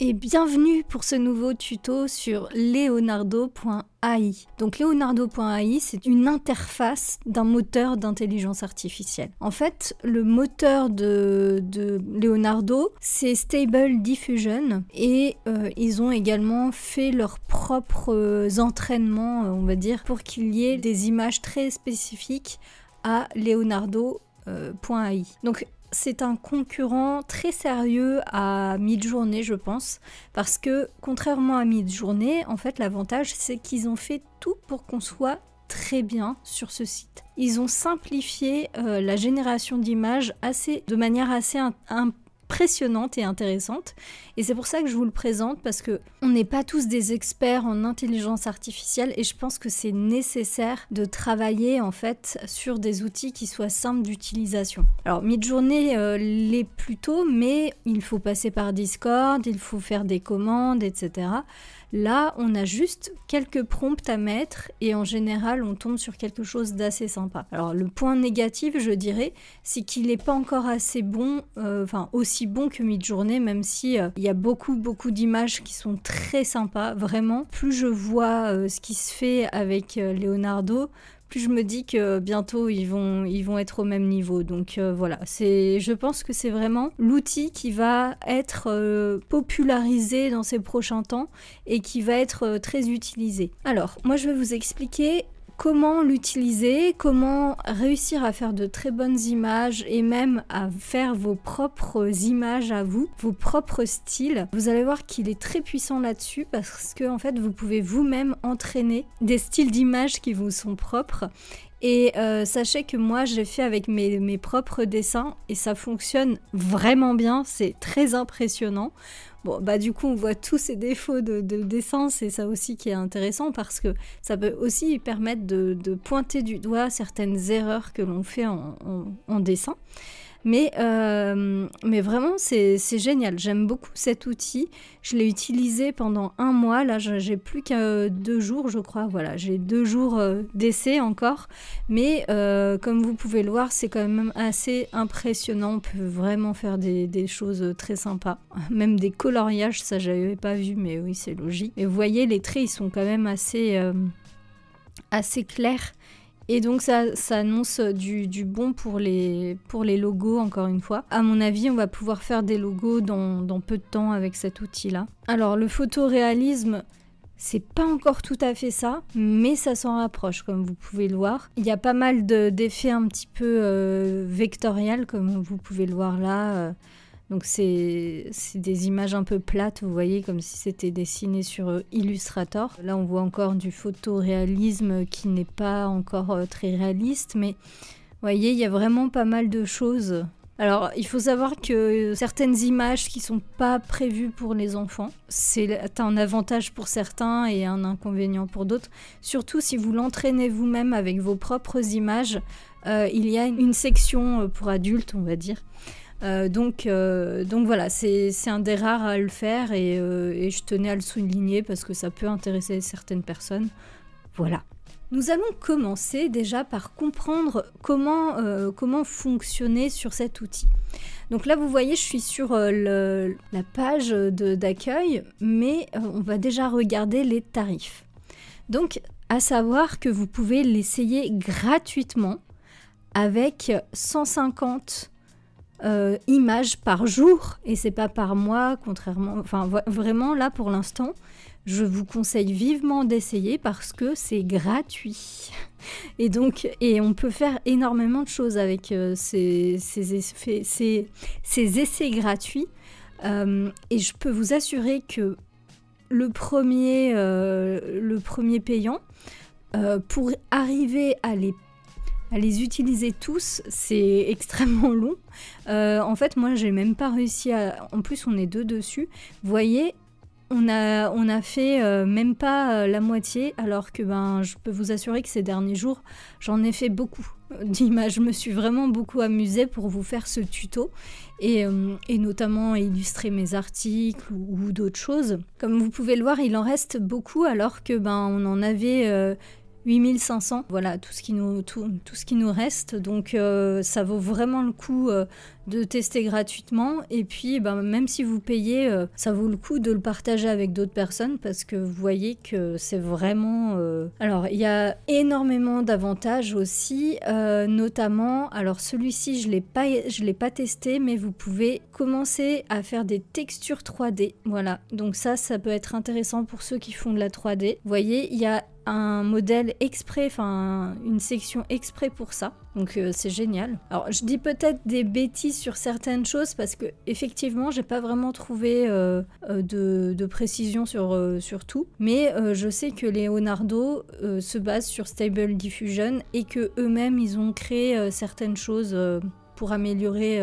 Et bienvenue pour ce nouveau tuto sur Leonardo.ai. Donc Leonardo.ai, c'est une interface d'un moteur d'intelligence artificielle. En fait, le moteur de Leonardo, c'est Stable Diffusion et ils ont également fait leurs propres entraînements, on va dire, pour qu'il y ait des images très spécifiques à Leonardo.ai. Donc c'est un concurrent très sérieux à Midjourney, je pense, parce que contrairement à Midjourney, en fait, l'avantage, c'est qu'ils ont fait tout pour qu'on soit très bien sur ce site. Ils ont simplifié la génération d'images de manière assez impressionnante et intéressante, et c'est pour ça que je vous le présente, parce que on n'est pas tous des experts en intelligence artificielle et je pense que c'est nécessaire de travailler en fait sur des outils qui soient simples d'utilisation. Alors Midjourney l'est plutôt, mais il faut passer par Discord, il faut faire des commandes, etc. Là, on a juste quelques prompts à mettre et en général, on tombe sur quelque chose d'assez sympa. Alors, le point négatif, je dirais, c'est qu'il n'est pas encore assez bon, aussi bon que Midjourney, même si il y a beaucoup d'images qui sont très sympas, vraiment. Plus je vois ce qui se fait avec Leonardo, plus je me dis que bientôt ils vont être au même niveau. Donc voilà, je pense que c'est vraiment l'outil qui va être popularisé dans ces prochains temps et qui va être très utilisé. Alors, moi je vais vous expliquer comment l'utiliser, comment réussir à faire de très bonnes images et même à faire vos propres images à vous, vos propres styles. Vous allez voir qu'il est très puissant là-dessus parce que en fait vous pouvez vous-même entraîner des styles d'images qui vous sont propres. Et sachez que moi j'ai fait avec mes propres dessins et ça fonctionne vraiment bien, c'est très impressionnant. Bon, bah du coup, on voit tous ces défauts de dessin, c'est ça aussi qui est intéressant parce que ça peut aussi permettre de pointer du doigt certaines erreurs que l'on fait en dessin. Mais vraiment, c'est génial. J'aime beaucoup cet outil. Je l'ai utilisé pendant 1 mois. Là, j'ai plus que 2 jours, je crois. Voilà, j'ai 2 jours d'essai encore. Mais comme vous pouvez le voir, c'est quand même assez impressionnant. On peut vraiment faire des choses très sympas. Même des coloriages, ça, j'avais pas vu, mais oui, c'est logique. Et vous voyez, les traits, ils sont quand même assez clairs. Et donc ça annonce du bon pour les logos, encore une fois. À mon avis, on va pouvoir faire des logos dans peu de temps avec cet outil-là. Alors le photoréalisme, c'est pas encore tout à fait ça, mais ça s'en rapproche, comme vous pouvez le voir. Il y a pas mal d'effets un petit peu vectoriels, comme vous pouvez le voir là. Donc c'est des images un peu plates, vous voyez, comme si c'était dessiné sur Illustrator. Là, on voit encore du photoréalisme qui n'est pas encore très réaliste, mais vous voyez, il y a vraiment pas mal de choses. Alors, il faut savoir que certaines images qui sont pas prévues pour les enfants, c'est un avantage pour certains et un inconvénient pour d'autres. Surtout si vous l'entraînez vous-même avec vos propres images, il y a une section pour adultes, on va dire. Donc voilà, c'est un des rares à le faire et je tenais à le souligner parce que ça peut intéresser certaines personnes. Voilà. Nous allons commencer déjà par comprendre comment fonctionner sur cet outil. Donc là, vous voyez, je suis sur la page d'accueil, mais on va déjà regarder les tarifs. Donc, à savoir que vous pouvez l'essayer gratuitement avec 150 images par jour et c'est pas par mois, contrairement, vraiment là pour l'instant je vous conseille vivement d'essayer parce que c'est gratuit et on peut faire énormément de choses avec ces essais gratuits et je peux vous assurer que le premier payant pour arriver à les utiliser tous, c'est extrêmement long. En fait, moi, j'ai même pas réussi à... En plus, on est 2 dessus. Vous voyez, on a fait même pas la moitié, alors que je peux vous assurer que ces derniers jours, j'en ai fait beaucoup d'images. Je me suis vraiment beaucoup amusée pour vous faire ce tuto et notamment illustrer mes articles ou d'autres choses. Comme vous pouvez le voir, il en reste beaucoup, alors que on en avait 8500, voilà tout ce qui nous reste, donc ça vaut vraiment le coup de tester gratuitement, et puis même si vous payez, ça vaut le coup de le partager avec d'autres personnes parce que vous voyez que c'est vraiment... Alors il y a énormément d'avantages aussi, notamment, alors celui-ci je l'ai pas testé, mais vous pouvez commencer à faire des textures 3D, voilà, donc ça peut être intéressant pour ceux qui font de la 3D. Vous voyez, il y a un modèle exprès, enfin une section exprès pour ça, donc c'est génial. Alors je dis peut-être des bêtises sur certaines choses parce que effectivement j'ai pas vraiment trouvé de précision sur tout, mais je sais que Leonardo se base sur Stable Diffusion et que eux-mêmes ils ont créé certaines choses pour améliorer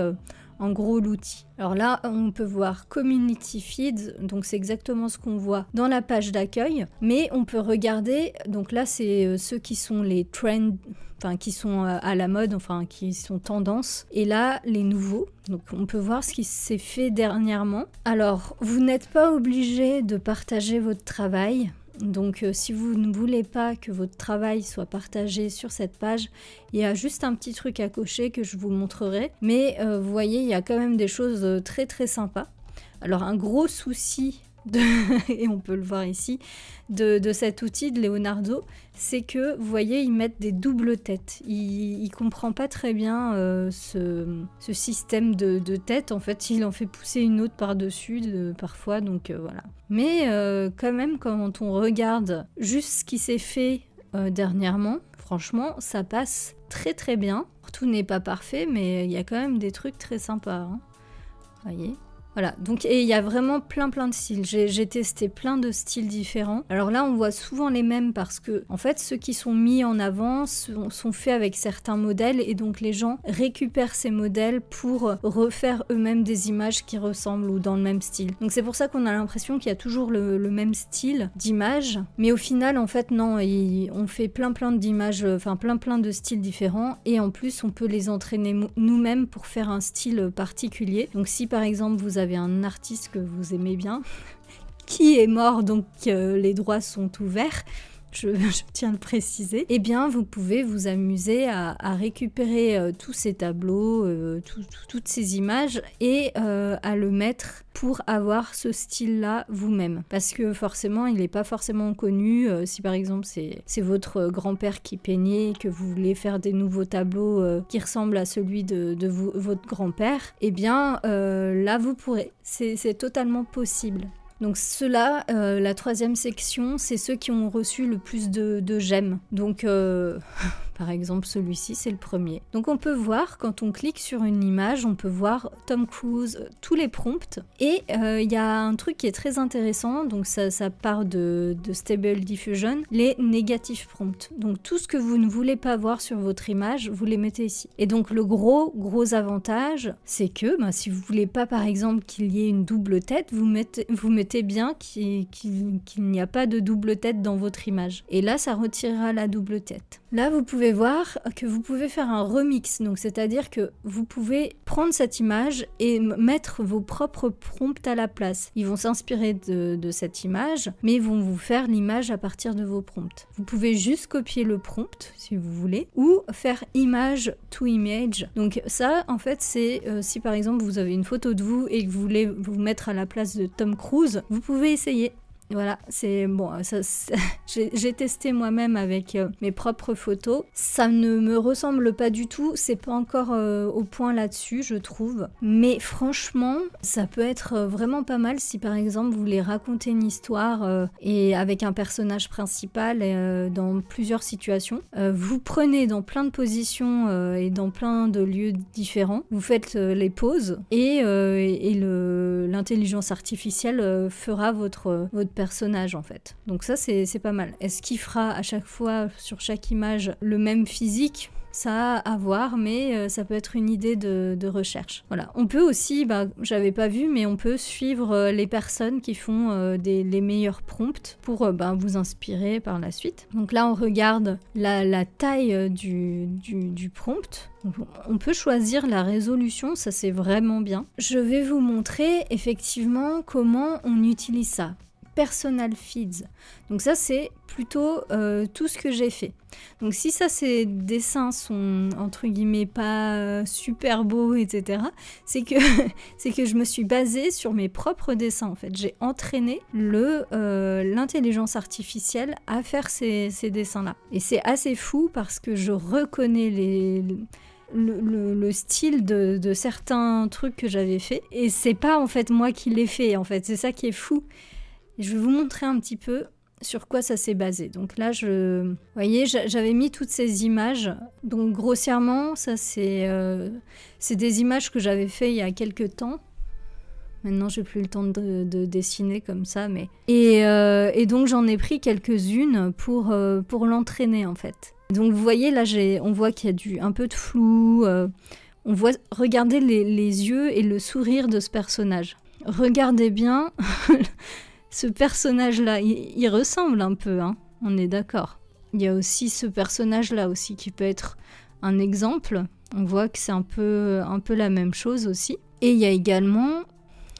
en gros l'outil. Alors là, on peut voir Community Feed, donc c'est exactement ce qu'on voit dans la page d'accueil, mais on peut regarder, donc là c'est ceux qui sont les trends, enfin qui sont à la mode, enfin qui sont tendance, et là les nouveaux, donc on peut voir ce qui s'est fait dernièrement. Alors, vous n'êtes pas obligé de partager votre travail. Donc si vous ne voulez pas que votre travail soit partagé sur cette page, il y a juste un petit truc à cocher que je vous montrerai. Mais vous voyez, il y a quand même des choses très très sympas. Alors un gros souci, et on peut le voir ici, de cet outil de Leonardo, c'est que vous voyez, ils mettent des doubles têtes. Il comprend pas très bien ce système de tête. En fait, il en fait pousser une autre par-dessus parfois, donc voilà. Mais quand même, quand on regarde juste ce qui s'est fait dernièrement, franchement, ça passe très très bien. Tout n'est pas parfait, mais il y a quand même des trucs très sympas, hein. Vous voyez ? Voilà, donc et il y a vraiment plein de styles. J'ai testé plein de styles différents. Alors là, on voit souvent les mêmes parce que, en fait, ceux qui sont mis en avant sont faits avec certains modèles et donc les gens récupèrent ces modèles pour refaire eux-mêmes des images qui ressemblent ou dans le même style. Donc c'est pour ça qu'on a l'impression qu'il y a toujours le même style d'image, mais au final, en fait, non, on fait plein d'images, enfin plein de styles différents et en plus, on peut les entraîner nous-mêmes pour faire un style particulier. Donc si par exemple, vous avez un artiste que vous aimez bien, qui est mort, donc les droits sont ouverts, je tiens à le préciser, eh bien vous pouvez vous amuser à récupérer tous ces tableaux, toutes ces images et à le mettre pour avoir ce style-là vous-même. Parce que forcément, il n'est pas forcément connu. Si par exemple c'est votre grand-père qui peignait et que vous voulez faire des nouveaux tableaux qui ressemblent à celui de votre grand-père, eh bien là vous pourrez. C'est totalement possible. Donc ceux-là, la troisième section, c'est ceux qui ont reçu le plus de j'aime. Donc par exemple celui-ci, c'est le premier. Donc on peut voir, quand on clique sur une image, on peut voir Tom Cruise, tous les prompts. Et il y a un truc qui est très intéressant, donc ça part de Stable Diffusion, les negative prompts. Donc tout ce que vous ne voulez pas voir sur votre image, vous les mettez ici. Et donc le gros avantage, c'est que si vous voulez pas par exemple qu'il y ait une double tête, vous mettez bien qu'il n'y a pas de double tête dans votre image. Et là, ça retirera la double tête. Là, vous pouvez voir que vous pouvez faire un remix. Donc, c'est-à-dire que vous pouvez prendre cette image et mettre vos propres prompts à la place. Ils vont s'inspirer de cette image, mais ils vont vous faire l'image à partir de vos prompts. Vous pouvez juste copier le prompt, si vous voulez, ou faire image to image. Donc ça, en fait, c'est si par exemple, vous avez une photo de vous et que vous voulez vous mettre à la place de Tom Cruise, vous pouvez essayer. Voilà, c'est bon, j'ai testé moi-même avec mes propres photos. Ça ne me ressemble pas du tout, c'est pas encore au point là-dessus, je trouve. Mais franchement, ça peut être vraiment pas mal si par exemple vous voulez raconter une histoire et avec un personnage principal dans plusieurs situations. Vous prenez dans plein de positions et dans plein de lieux différents. Vous faites les pauses et l'intelligence artificielle fera votre personnage en fait. Donc ça c'est pas mal. Est-ce qu'il fera à chaque fois sur chaque image le même physique ? Ça a à voir, mais ça peut être une idée de recherche. Voilà. On peut aussi, j'avais pas vu, mais on peut suivre les personnes qui font les meilleurs prompts pour vous inspirer par la suite. Donc là, on regarde la taille du prompt. On peut choisir la résolution, ça c'est vraiment bien. Je vais vous montrer effectivement comment on utilise ça. personal feeds. Donc ça c'est plutôt tout ce que j'ai fait. Donc si ça ces dessins sont entre guillemets pas super beaux, etc., c'est que je me suis basée sur mes propres dessins en fait. J'ai entraîné l'intelligence artificielle à faire ces dessins-là. Et c'est assez fou parce que je reconnais le style de certains trucs que j'avais fait. Et c'est pas en fait moi qui l'ai fait en fait. C'est ça qui est fou. Et je vais vous montrer un petit peu sur quoi ça s'est basé. Donc là, vous voyez, j'avais mis toutes ces images. Donc grossièrement, ça c'est des images que j'avais fait il y a quelques temps. Maintenant, j'ai plus le temps de dessiner comme ça, mais et donc j'en ai pris quelques-unes pour l'entraîner en fait. Donc vous voyez là, on voit qu'il y a un peu de flou. On voit, regardez les yeux et le sourire de ce personnage. Regardez bien. Ce personnage-là, il ressemble un peu, hein, on est d'accord. Il y a aussi ce personnage-là aussi qui peut être un exemple. On voit que c'est un peu la même chose aussi. Et il y a également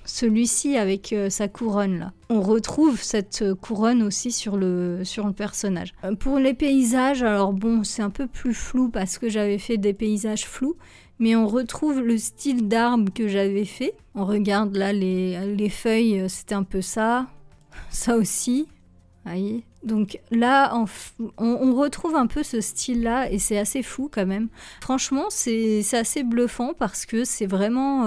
celui-ci avec sa couronne là. On retrouve cette couronne aussi sur le personnage. Pour les paysages, alors bon, c'est un peu plus flou parce que j'avais fait des paysages flous. Mais on retrouve le style d'arbre que j'avais fait. On regarde là les feuilles, c'était un peu ça. Ça aussi. Voyez. Donc là, on retrouve un peu ce style-là et c'est assez fou quand même. Franchement, c'est assez bluffant parce que c'est vraiment...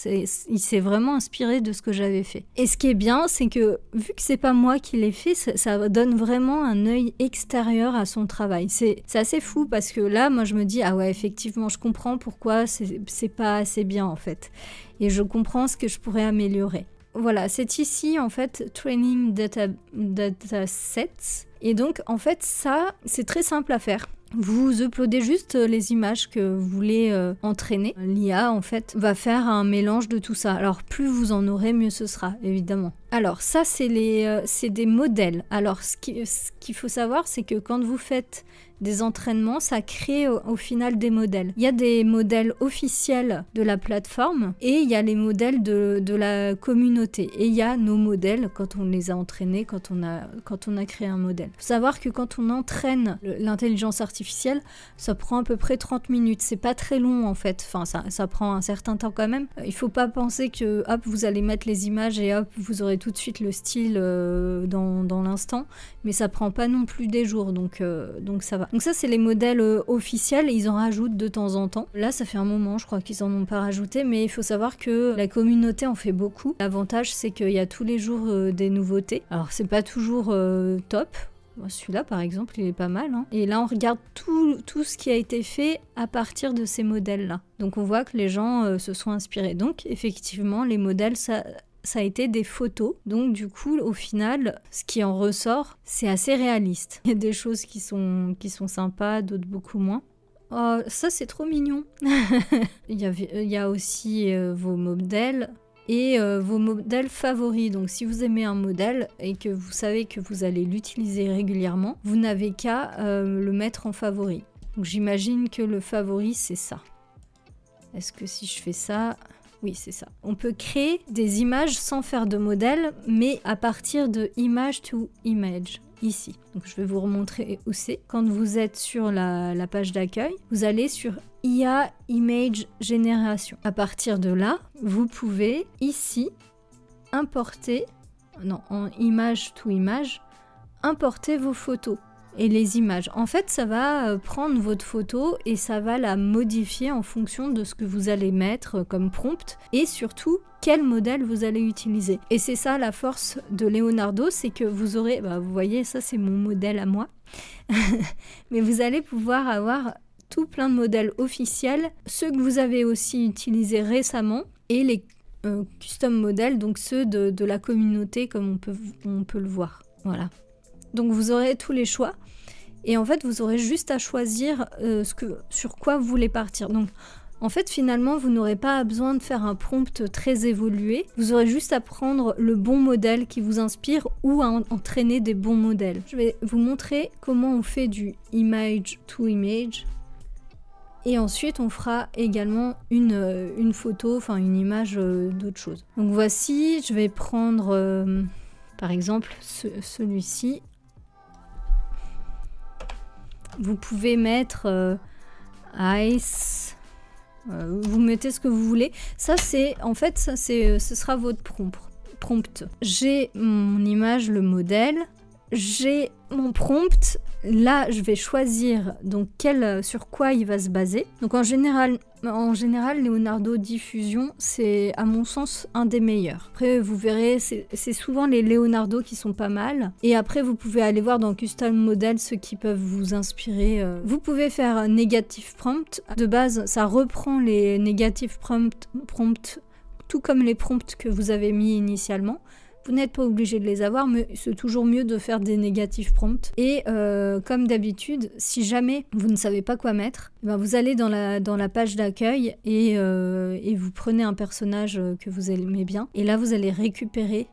il s'est vraiment inspiré de ce que j'avais fait. Et ce qui est bien, c'est que vu que c'est pas moi qui l'ai fait, ça donne vraiment un œil extérieur à son travail. C'est assez fou parce que là, moi je me dis, ah ouais, effectivement, je comprends pourquoi c'est pas assez bien en fait. Et je comprends ce que je pourrais améliorer. Voilà, c'est ici en fait Training Data Sets. Et donc en fait ça, c'est très simple à faire. Vous uploadez juste les images que vous voulez entraîner. L'IA, en fait, va faire un mélange de tout ça. Alors, plus vous en aurez, mieux ce sera, évidemment. Alors, ça, c'est des modèles. Alors, ce qu'il faut savoir, c'est que quand vous faites des entraînements, ça crée au final des modèles. Il y a des modèles officiels de la plateforme et il y a les modèles de la communauté. Et il y a nos modèles quand on les a entraînés, quand on a créé un modèle. Il faut savoir que quand on entraîne l'intelligence artificielle, ça prend à peu près 30 minutes. C'est pas très long en fait. Enfin, ça prend un certain temps quand même. Il faut pas penser que hop, vous allez mettre les images et hop, vous aurez tout de suite le style dans l'instant. Mais ça prend pas non plus des jours, donc ça va. Donc ça, c'est les modèles officiels, ils en rajoutent de temps en temps. Là, ça fait un moment, je crois qu'ils en ont pas rajouté, mais il faut savoir que la communauté en fait beaucoup. L'avantage, c'est qu'il y a tous les jours des nouveautés. Alors, c'est pas toujours top. Celui-là, par exemple, il est pas mal, hein. Et là, on regarde tout ce qui a été fait à partir de ces modèles-là. Donc, on voit que les gens se sont inspirés. Donc, effectivement, les modèles, ça a été des photos. Donc du coup, au final, ce qui en ressort, c'est assez réaliste. Il y a des choses qui sont sympas, d'autres beaucoup moins. Oh, ça c'est trop mignon. Il y a aussi vos modèles et vos modèles favoris. Donc si vous aimez un modèle et que vous savez que vous allez l'utiliser régulièrement, vous n'avez qu'à le mettre en favori. Donc j'imagine que le favori, c'est ça. Est-ce que si je fais ça... Oui, c'est ça. On peut créer des images sans faire de modèle, mais à partir de image to image, ici. Donc je vais vous remontrer où c'est. Quand vous êtes sur la page d'accueil, vous allez sur IA Image Generation. À partir de là, vous pouvez ici importer, en image to image, importer vos photos. Et les images. En fait, ça va prendre votre photo et ça va la modifier en fonction de ce que vous allez mettre comme prompt et surtout quel modèle vous allez utiliser. Et c'est ça la force de Leonardo, c'est que vous aurez, vous voyez, ça c'est mon modèle à moi, mais vous allez pouvoir avoir tout plein de modèles officiels, ceux que vous avez aussi utilisés récemment et les custom modèles, donc ceux de la communauté comme on peut le voir. Voilà. Donc vous aurez tous les choix et en fait vous aurez juste à choisir sur quoi vous voulez partir. Donc en fait finalement vous n'aurez pas besoin de faire un prompt très évolué, vous aurez juste à prendre le bon modèle qui vous inspire ou à entraîner des bons modèles. Je vais vous montrer comment on fait du image to image et ensuite on fera également une photo, enfin une image d'autre chose. Donc voici, je vais prendre... Par exemple, celui-ci, vous pouvez mettre ice, vous mettez ce que vous voulez. Ça c'est, en fait, ce sera votre prompt. J'ai mon image, le modèle, j'ai mon prompt. Là, je vais choisir donc sur quoi il va se baser. Donc en général, Leonardo Diffusion, c'est à mon sens un des meilleurs. Après, vous verrez, c'est souvent les Leonardo qui sont pas mal. Et après, vous pouvez aller voir dans Custom Model ceux qui peuvent vous inspirer. Vous pouvez faire un Negative Prompt. De base, ça reprend les Negative Prompt, tout comme les prompts que vous avez mis initialement. Vous n'êtes pas obligé de les avoir, mais c'est toujours mieux de faire des négatifs prompts. Et comme d'habitude, si jamais vous ne savez pas quoi mettre, ben vous allez dans la page d'accueil et vous prenez un personnage que vous aimez bien. Et là, vous allez récupérer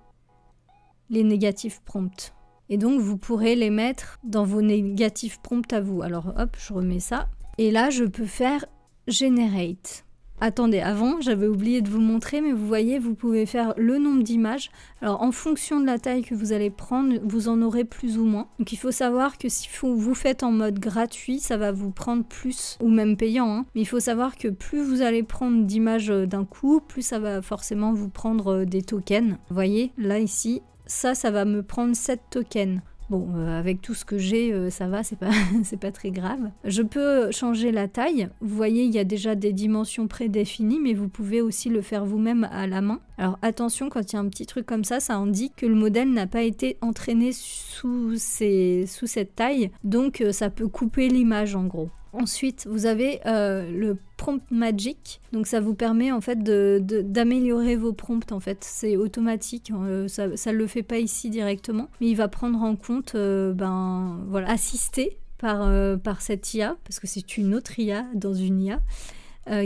les négatifs prompts. Et donc, vous pourrez les mettre dans vos négatifs prompts à vous. Alors, hop, je remets ça. Et là, je peux faire Generate. Attendez, avant, j'avais oublié de vous montrer, mais vous voyez, vous pouvez faire le nombre d'images. Alors, en fonction de la taille que vous allez prendre, vous en aurez plus ou moins. Donc, il faut savoir que si vous faites en mode gratuit, ça va vous prendre plus, ou même payant, hein. Mais il faut savoir que plus vous allez prendre d'images d'un coup, plus ça va forcément vous prendre des tokens. Vous voyez, là, ici, ça va me prendre 7 tokens. Bon, avec tout ce que j'ai, ça va, c'est pas très grave. Je peux changer la taille. Vous voyez, il y a déjà des dimensions prédéfinies, mais vous pouvez aussi le faire vous-même à la main. Alors attention, quand il y a un petit truc comme ça indique que le modèle n'a pas été entraîné sous cette taille, donc ça peut couper l'image en gros. Ensuite, vous avez le Prompt Magic, donc ça vous permet en fait d'améliorer vos prompts en fait, c'est automatique, ça ne le fait pas ici directement, mais il va prendre en compte, voilà, assisté par cette IA, parce que c'est une autre IA dans une IA,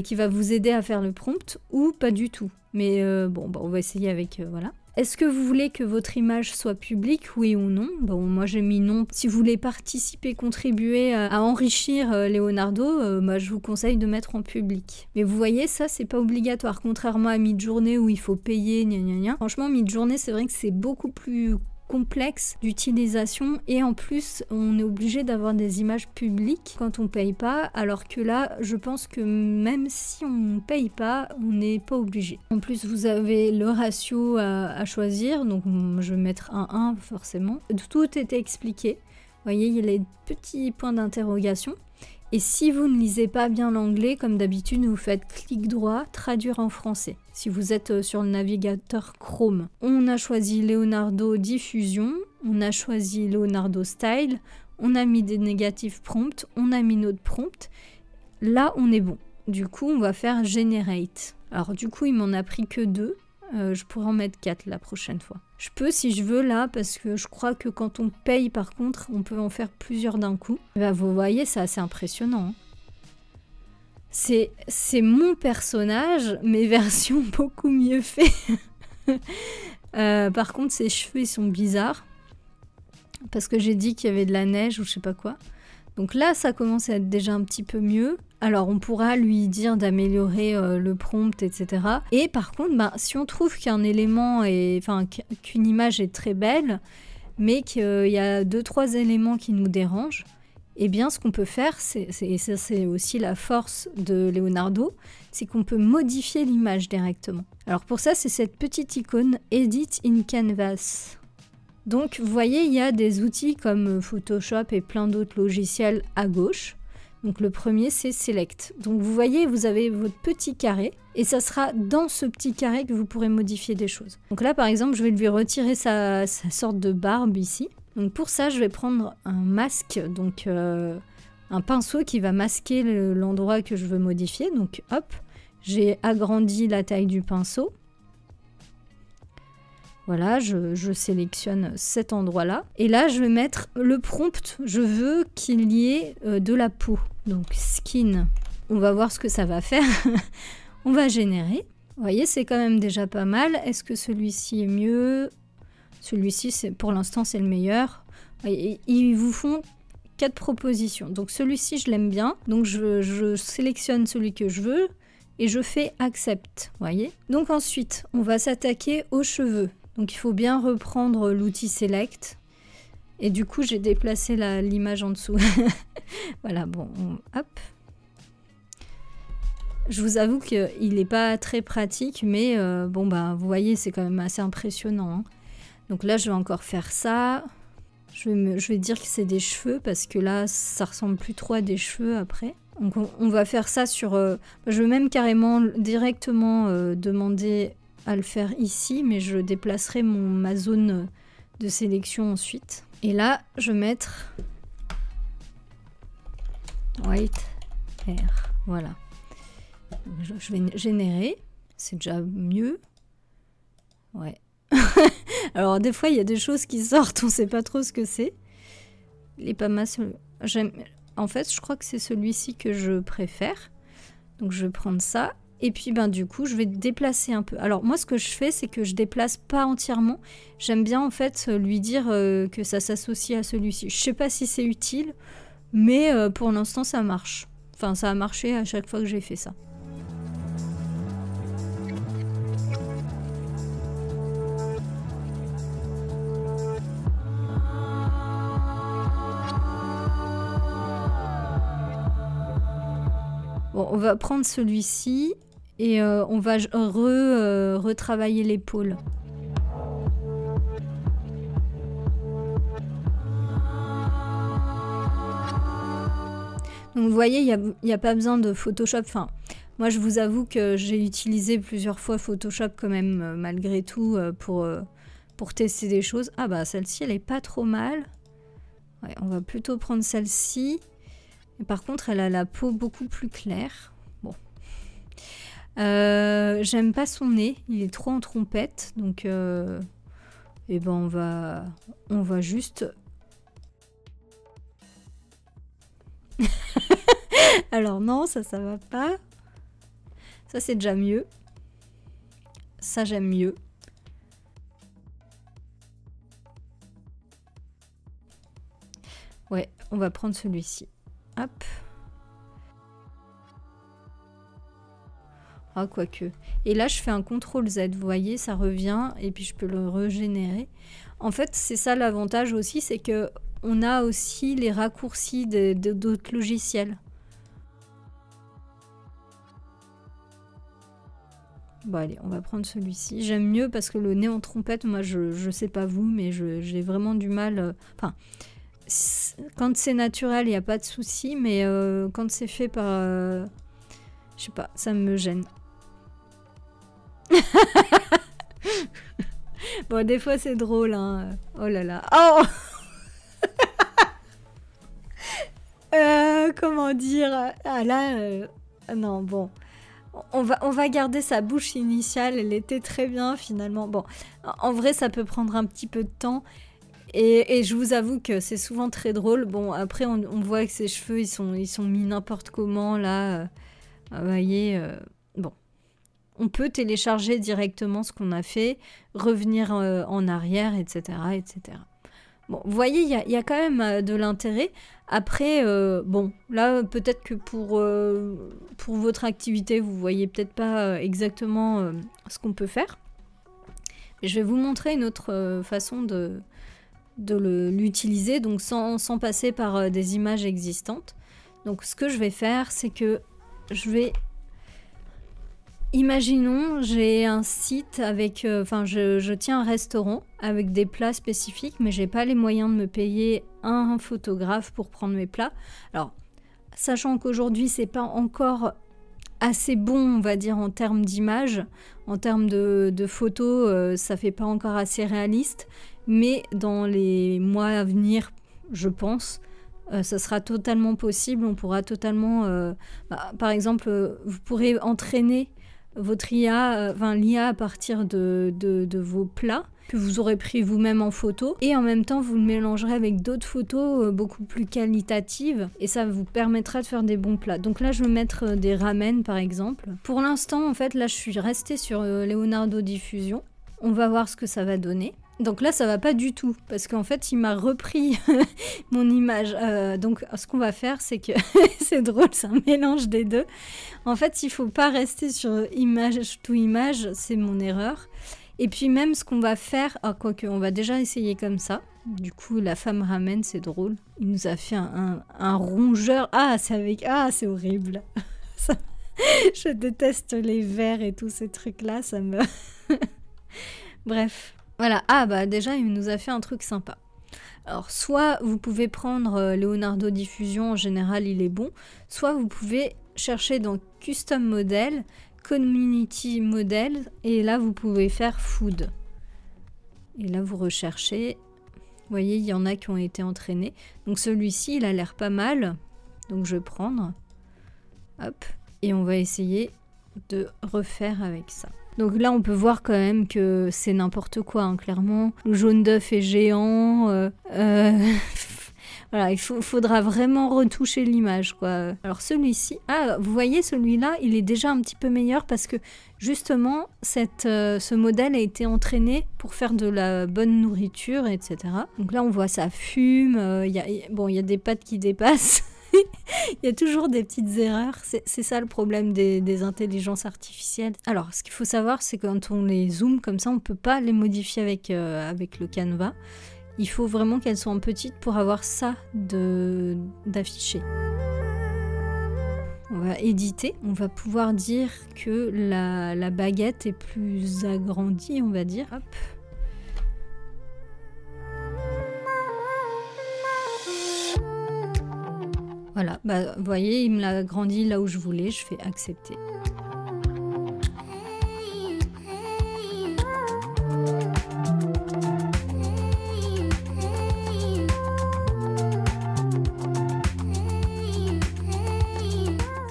qui va vous aider à faire le prompt ou pas du tout. Mais on va essayer avec, voilà. Est-ce que vous voulez que votre image soit publique, oui ou non? Bon, moi j'ai mis non. Si vous voulez participer, contribuer à enrichir Leonardo, je vous conseille de mettre en public. Mais vous voyez, ça c'est pas obligatoire, contrairement à Midjourney où il faut payer, gna gna gna. Franchement, Midjourney, c'est vrai que c'est beaucoup plus complexe d'utilisation et en plus on est obligé d'avoir des images publiques quand on paye pas, alors que là je pense que même si on paye pas, on n'est pas obligé. En plus vous avez le ratio à choisir, donc je vais mettre un 1 forcément. Tout est expliqué, vous voyez il y a les petits points d'interrogation. Et si vous ne lisez pas bien l'anglais, comme d'habitude, vous faites clic droit, traduire en français. Si vous êtes sur le navigateur Chrome. On a choisi Leonardo Diffusion, on a choisi Leonardo Style, on a mis des négatifs prompts, on a mis notre prompt. Là, on est bon. Du coup, on va faire Generate. Alors du coup, il m'en a pris que 2. Je pourrais en mettre 4 la prochaine fois. Je peux si je veux là, parce que je crois que quand on paye par contre, on peut en faire plusieurs d'un coup. Vous voyez, c'est assez impressionnant. Hein. C'est mon personnage, mais version beaucoup mieux fait. Par contre, ses cheveux ils sont bizarres. Parce que j'ai dit qu'il y avait de la neige ou je sais pas quoi. Donc là, ça commence à être déjà un petit peu mieux. Alors, on pourra lui dire d'améliorer le prompt, etc. Et par contre, si on trouve qu'un élément, qu'une image est très belle, mais qu'il y a 2-3 éléments qui nous dérangent, eh bien, ce qu'on peut faire, et ça c'est aussi la force de Leonardo, c'est qu'on peut modifier l'image directement. Alors pour ça, c'est cette petite icône « Edit in Canvas ». Donc, vous voyez, il y a des outils comme Photoshop et plein d'autres logiciels à gauche. Donc, le premier, c'est Select. Donc, vous voyez, vous avez votre petit carré et ça sera dans ce petit carré que vous pourrez modifier des choses. Donc là, par exemple, je vais lui retirer sa sorte de barbe ici. Donc, pour ça, je vais prendre un masque, donc un pinceau qui va masquer l'endroit que je veux modifier. Donc, hop, j'ai agrandi la taille du pinceau. Voilà, je sélectionne cet endroit-là. Et là, je vais mettre le prompt. Je veux qu'il y ait de la peau. Donc, skin. On va voir ce que ça va faire. On va générer. Vous voyez, c'est quand même déjà pas mal. Est-ce que celui-ci est mieux? Celui-ci, pour l'instant, c'est le meilleur. Et ils vous font 4 propositions. Donc, celui-ci, je l'aime bien. Donc, je sélectionne celui que je veux et je fais Accept. Vous voyez? Donc, ensuite, on va s'attaquer aux cheveux. Donc il faut bien reprendre l'outil Select. Et du coup, j'ai déplacé l'image en dessous. Voilà, bon, hop. Je vous avoue qu'il n'est pas très pratique, mais bon, bah, vous voyez, c'est quand même assez impressionnant. Hein. Donc là, je vais encore faire ça. Je vais dire que c'est des cheveux, parce que là, ça ressemble plus trop à des cheveux après. Donc on va faire ça sur... je vais même carrément directement demander à le faire ici, mais je déplacerai ma zone de sélection ensuite. Et là, je vais mettre white hair. Voilà. Je vais générer. C'est déjà mieux. Ouais. Alors, des fois, il y a des choses qui sortent, on ne sait pas trop ce que c'est. Les pamas, en fait, je crois que c'est celui-ci que je préfère. Donc, je vais prendre ça. Et puis, ben, du coup, je vais déplacer un peu. Alors, moi, ce que je fais, c'est que je déplace pas entièrement. J'aime bien, en fait, lui dire que ça s'associe à celui-ci. Je sais pas si c'est utile, mais pour l'instant, ça marche. Enfin, ça a marché à chaque fois que j'ai fait ça. Bon, on va prendre celui-ci. Et on va retravailler l'épaule. Donc vous voyez, il n'y a pas besoin de Photoshop. Enfin, moi je vous avoue que j'ai utilisé plusieurs fois Photoshop quand même, malgré tout, pour tester des choses. Ah bah celle-ci, elle est pas trop mal. Ouais, on va plutôt prendre celle-ci. Par contre, elle a la peau beaucoup plus claire. Bon. J'aime pas son nez, il est trop en trompette, donc et ben on va juste... Alors non, ça va pas. Ça c'est déjà mieux. Ça j'aime mieux. Ouais, on va prendre celui-ci. Hop. Ah, quoique. Et là, je fais un CTRL Z, vous voyez, ça revient, et puis je peux le régénérer. En fait, c'est ça l'avantage aussi, c'est que on a aussi les raccourcis d'autres logiciels. Bon, allez, on va prendre celui-ci. J'aime mieux parce que le nez en trompette, moi, je sais pas vous, mais j'ai vraiment du mal... Enfin, quand c'est naturel, il n'y a pas de souci, mais quand c'est fait par... je sais pas, ça me gêne. Bon, des fois c'est drôle, hein. Oh là là. Oh comment dire? Ah là, non, bon. On va garder sa bouche initiale, elle était très bien finalement. Bon, en vrai, ça peut prendre un petit peu de temps. Et je vous avoue que c'est souvent très drôle. Bon, après, on voit que ses cheveux, ils sont mis n'importe comment, là. Vous voyez, bon. On peut télécharger directement ce qu'on a fait, revenir en arrière, etc., etc. Bon, vous voyez, il y a quand même de l'intérêt. Après, bon, là, peut-être que pour votre activité, vous voyez peut-être pas exactement ce qu'on peut faire. Mais je vais vous montrer une autre façon de l'utiliser, donc sans passer par des images existantes. Donc, ce que je vais faire, c'est que je vais... Imaginons, j'ai un site avec... Enfin, je tiens un restaurant avec des plats spécifiques, mais j'ai pas les moyens de me payer un photographe pour prendre mes plats. Alors, sachant qu'aujourd'hui, c'est pas encore assez bon, on va dire, en termes d'image, en termes de photos, ça fait pas encore assez réaliste, mais dans les mois à venir, je pense... ça sera totalement possible, on pourra totalement... par exemple, vous pourrez entraîner votre IA, l'IA à partir de vos plats que vous aurez pris vous-même en photo, et en même temps vous le mélangerez avec d'autres photos beaucoup plus qualitatives, et ça vous permettra de faire des bons plats. Donc là je vais mettre des ramen par exemple. Pour l'instant en fait là je suis restée sur Leonardo Diffusion. On va voir ce que ça va donner. Donc là, ça va pas du tout, parce qu'en fait, il m'a repris mon image. Donc, ce qu'on va faire, c'est que... c'est drôle, c'est un mélange des deux. En fait, il faut pas rester sur image to image, c'est mon erreur. Et puis même ce qu'on va faire, ah, quoique on va déjà essayer comme ça. Du coup la femme ramène, c'est drôle. Il nous a fait un rongeur. Ah c'est avec... Ah c'est horrible. Ça... Je déteste les vers et tous ces trucs là, ça me... Bref. Voilà, ah bah déjà il nous a fait un truc sympa. Alors soit vous pouvez prendre Leonardo Diffusion, en général il est bon, soit vous pouvez chercher dans Custom Model, Community Model, et là vous pouvez faire Food. Et là vous recherchez, vous voyez il y en a qui ont été entraînés. Donc celui-ci il a l'air pas mal, donc je vais prendre, hop, et on va essayer de refaire avec ça. Donc là, on peut voir quand même que c'est n'importe quoi, hein, clairement. Le jaune d'œuf est géant. Voilà, faudra vraiment retoucher l'image, quoi. Alors celui-ci, ah, vous voyez, celui-là, il est déjà un petit peu meilleur parce que justement, ce modèle a été entraîné pour faire de la bonne nourriture, etc. Donc là, on voit ça fume. Bon, il y a des pattes qui dépassent. Il y a toujours des petites erreurs, c'est ça le problème des intelligences artificielles. Alors ce qu'il faut savoir, c'est que quand on les zoome comme ça, on ne peut pas les modifier avec le Canva. Il faut vraiment qu'elles soient petites pour avoir ça d'affiché. On va éditer, on va pouvoir dire que la baguette est plus agrandie, on va dire. Hop. Voilà, bah, vous voyez, il me l'a agrandi là où je voulais, je fais accepter.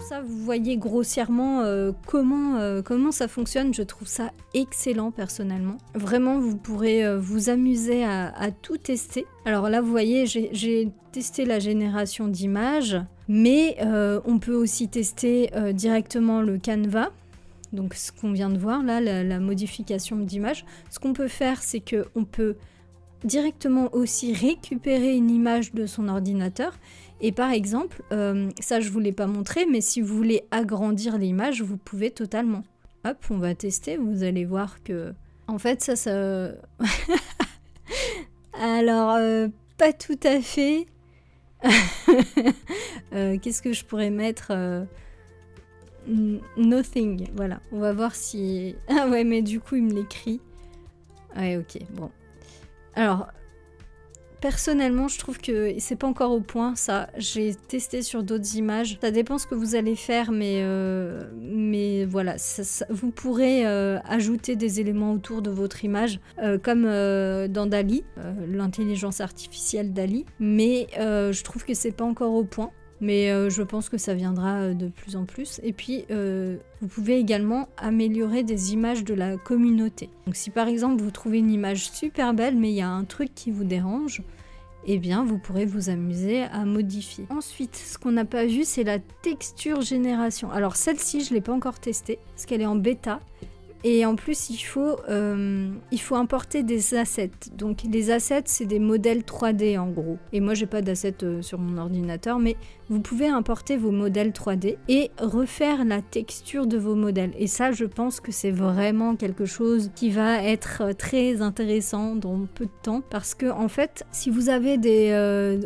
Ça, vous voyez grossièrement comment ça fonctionne, je trouve ça excellent personnellement. Vraiment, vous pourrez vous amuser à tout tester. Alors là, vous voyez, j'ai testé la génération d'images, mais on peut aussi tester directement le Canva. Donc ce qu'on vient de voir là, la modification d'image. Ce qu'on peut faire, c'est qu'on peut directement aussi récupérer une image de son ordinateur. Et par exemple, ça je ne vous l'ai pas montré, mais si vous voulez agrandir l'image, vous pouvez totalement. Hop, on va tester, vous allez voir que... En fait, ça... Alors, pas tout à fait. Qu'est-ce que je pourrais mettre Nothing, voilà. On va voir si... Ah ouais, mais du coup, il me l'écrit. Ouais, ok, bon. Alors... Personnellement, je trouve que c'est pas encore au point, ça. J'ai testé sur d'autres images. Ça dépend ce que vous allez faire, mais voilà. Vous pourrez ajouter des éléments autour de votre image, comme dans DALL-E, l'intelligence artificielle DALL-E. Mais je trouve que c'est pas encore au point. Mais je pense que ça viendra de plus en plus. Et puis, vous pouvez également améliorer des images de la communauté. Donc si par exemple vous trouvez une image super belle, mais il y a un truc qui vous dérange, eh bien vous pourrez vous amuser à modifier. Ensuite, ce qu'on n'a pas vu, c'est la texture génération. Alors celle-ci, je ne l'ai pas encore testée, parce qu'elle est en bêta. Et en plus, il faut importer des assets. Donc les assets, c'est des modèles 3D en gros. Et moi, j'ai pas d'assets sur mon ordinateur, mais vous pouvez importer vos modèles 3D et refaire la texture de vos modèles. Et ça, je pense que c'est vraiment quelque chose qui va être très intéressant dans peu de temps. Parce que en fait, si vous avez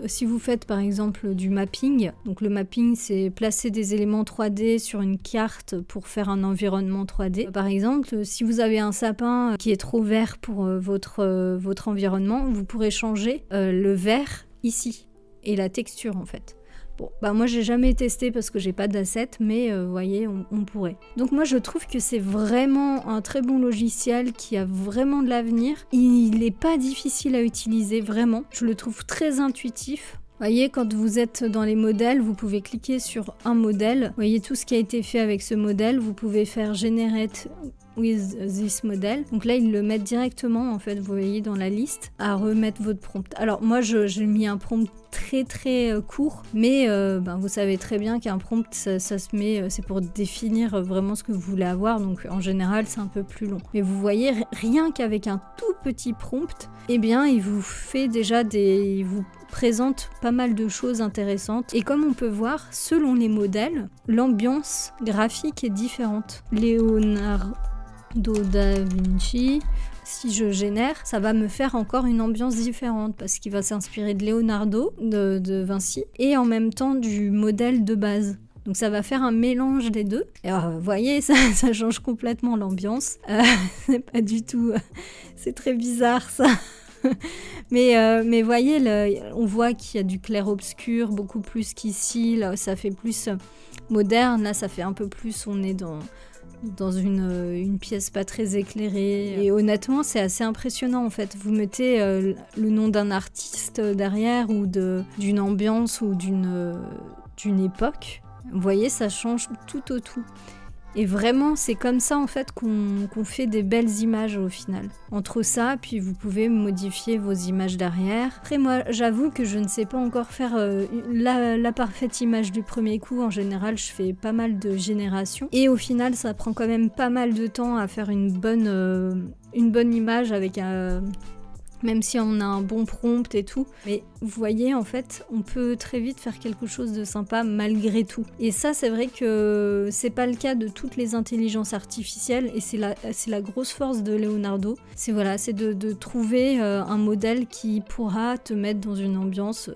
si vous faites par exemple du mapping, donc le mapping, c'est placer des éléments 3D sur une carte pour faire un environnement 3D. Par exemple, si vous avez un sapin qui est trop vert pour votre environnement, vous pourrez changer le vert ici et la texture en fait. Bon, bah moi j'ai jamais testé parce que j'ai pas d'assets, mais vous voyez, on pourrait. Donc moi je trouve que c'est vraiment un très bon logiciel qui a vraiment de l'avenir. Il n'est pas difficile à utiliser, vraiment. Je le trouve très intuitif. Vous voyez, quand vous êtes dans les modèles, vous pouvez cliquer sur un modèle. Vous voyez tout ce qui a été fait avec ce modèle. Vous pouvez faire Generate with this model. Donc là, ils le mettent directement, en fait, vous voyez, dans la liste, à remettre votre prompt. Alors moi, j'ai mis un prompt très très court, mais vous savez très bien qu'un prompt, ça se met, c'est pour définir vraiment ce que vous voulez avoir. Donc en général, c'est un peu plus long. Mais vous voyez, rien qu'avec un tout petit prompt, eh bien, il vous fait déjà il vous présente pas mal de choses intéressantes. Et comme on peut voir, selon les modèles, l'ambiance graphique est différente. Leonardo da Vinci, si je génère, ça va me faire encore une ambiance différente parce qu'il va s'inspirer de Leonardo, de Vinci, et en même temps du modèle de base. Donc ça va faire un mélange des deux. Et alors, vous voyez, ça change complètement l'ambiance. C'est pas du tout... c'est très bizarre ça. mais voyez, on voit qu'il y a du clair-obscur, beaucoup plus qu'ici. Là, ça fait plus moderne. Là, ça fait un peu plus... On est dans une pièce pas très éclairée. Et honnêtement, c'est assez impressionnant en fait. Vous mettez le nom d'un artiste derrière ou d'une ambiance ou d'une époque. Vous voyez, ça change tout au tout. Et vraiment, c'est comme ça en fait qu'on fait des belles images au final. Entre ça, puis vous pouvez modifier vos images derrière. Après moi, j'avoue que je ne sais pas encore faire la parfaite image du premier coup. En général, je fais pas mal de générations. Et au final, ça prend quand même pas mal de temps à faire une bonne image avec même si on a un bon prompt et tout. Mais vous voyez, en fait, on peut très vite faire quelque chose de sympa malgré tout. Et ça, c'est vrai que c'est pas le cas de toutes les intelligences artificielles. Et c'est la grosse force de Leonardo. C'est de trouver un modèle qui pourra te mettre dans une ambiance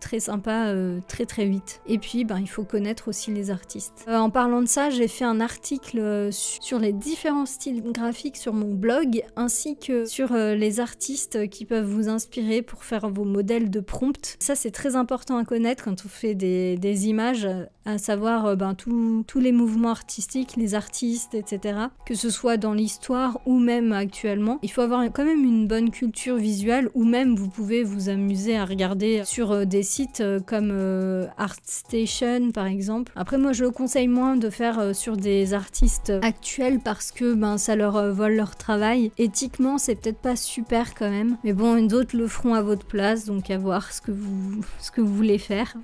très sympa très très vite. Et puis, il faut connaître aussi les artistes. En parlant de ça, j'ai fait un article sur les différents styles graphiques sur mon blog, ainsi que sur les artistes qui peuvent vous inspirer pour faire vos modèles de prompt. Ça, c'est très important à connaître quand on fait des images, à savoir tous les mouvements artistiques, les artistes, etc. Que ce soit dans l'histoire ou même actuellement. Il faut avoir quand même une bonne culture visuelle, ou même vous pouvez vous amuser à regarder sur des sites comme ArtStation par exemple. Après, moi, je le conseille moins de faire sur des artistes actuels parce que ça leur vole leur travail. Éthiquement, c'est peut-être pas super quand même. Mais bon, d'autres le feront à votre place, donc à voir ce que vous voulez faire.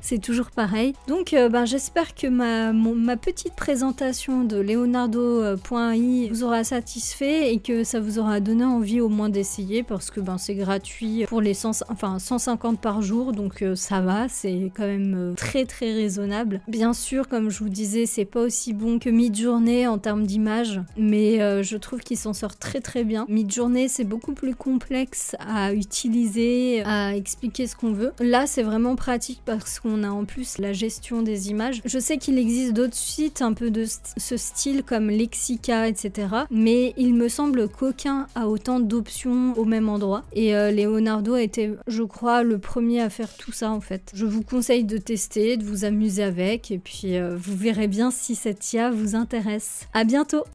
C'est toujours pareil. Donc j'espère que ma petite présentation de Leonardo.ai vous aura satisfait et que ça vous aura donné envie au moins d'essayer, parce que c'est gratuit pour les 150 par jour, donc ça va, c'est quand même très très raisonnable. Bien sûr, comme je vous disais, c'est pas aussi bon que Midjourney en termes d'image, mais je trouve qu'il s'en sort très très bien. Midjourney, c'est beaucoup plus complexe à utiliser, à expliquer ce qu'on veut. Là, c'est vraiment pratique parce qu'on a en plus la gestion des images. Je sais qu'il existe d'autres sites un peu de ce style comme Lexica, etc. Mais il me semble qu'aucun a autant d'options au même endroit. Et Leonardo a été, je crois, le premier à faire tout ça en fait. Je vous conseille de tester, de vous amuser avec, et puis vous verrez bien si cette IA vous intéresse. À bientôt!